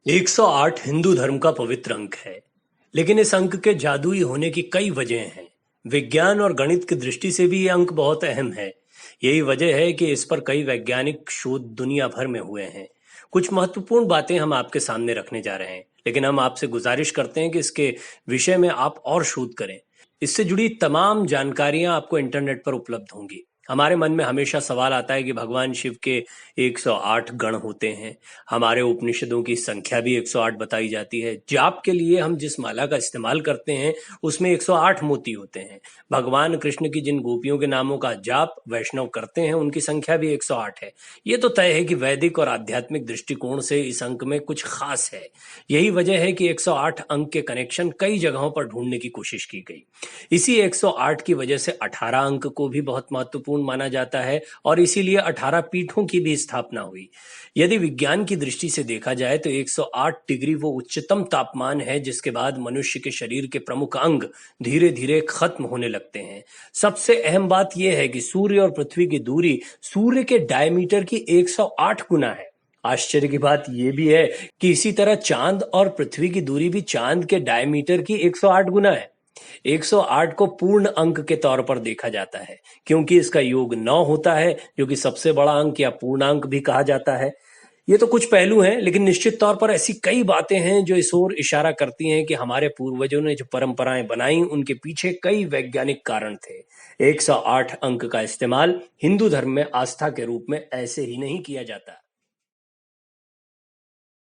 108 हिंदू धर्म का पवित्र अंक है, लेकिन इस अंक के जादुई होने की कई वजह हैं। विज्ञान और गणित की दृष्टि से भी ये अंक बहुत अहम है। यही वजह है कि इस पर कई वैज्ञानिक शोध दुनिया भर में हुए हैं। कुछ महत्वपूर्ण बातें हम आपके सामने रखने जा रहे हैं, लेकिन हम आपसे गुजारिश करते हैं कि इसके विषय में आप और शोध करें। इससे जुड़ी तमाम जानकारियां आपको इंटरनेट पर उपलब्ध होंगी। हमारे मन में हमेशा सवाल आता है कि भगवान शिव के 108 गण होते हैं। हमारे उपनिषदों की संख्या भी 108 बताई जाती है। जाप के लिए हम जिस माला का इस्तेमाल करते हैं उसमें 108 मोती होते हैं। भगवान कृष्ण की जिन गोपियों के नामों का जाप वैष्णव करते हैं उनकी संख्या भी 108 है। ये तो तय है कि वैदिक और आध्यात्मिक दृष्टिकोण से इस अंक में कुछ खास है। यही वजह है कि 108 अंक के कनेक्शन कई जगहों पर ढूंढने की कोशिश की गई। इसी 108 की वजह से 18 अंक को भी बहुत महत्वपूर्ण माना जाता है और इसीलिए 18 पीठों की भी स्थापना हुई। यदि विज्ञान की दृष्टि से देखा जाए तो 108 डिग्री वो उच्चतम तापमान है जिसके बाद मनुष्य के शरीर के प्रमुख अंग धीरे धीरे खत्म होने लगते हैं। सबसे अहम बात यह है कि सूर्य और पृथ्वी की दूरी सूर्य के डायमीटर की 108 गुना है। आश्चर्य की बात यह भी है कि इसी तरह चांद और पृथ्वी की दूरी भी चांद के डायमीटर की 108 गुना है। 108 को पूर्ण अंक के तौर पर देखा जाता है क्योंकि इसका योग 9 होता है, जो कि सबसे बड़ा अंक या पूर्णांक भी कहा जाता है। ये तो कुछ पहलू हैं, लेकिन निश्चित तौर पर ऐसी कई बातें हैं जो इस ओर इशारा करती हैं कि हमारे पूर्वजों ने जो परंपराएं बनाई उनके पीछे कई वैज्ञानिक कारण थे। 108 अंक का इस्तेमाल हिंदू धर्म में आस्था के रूप में ऐसे ही नहीं किया जाता।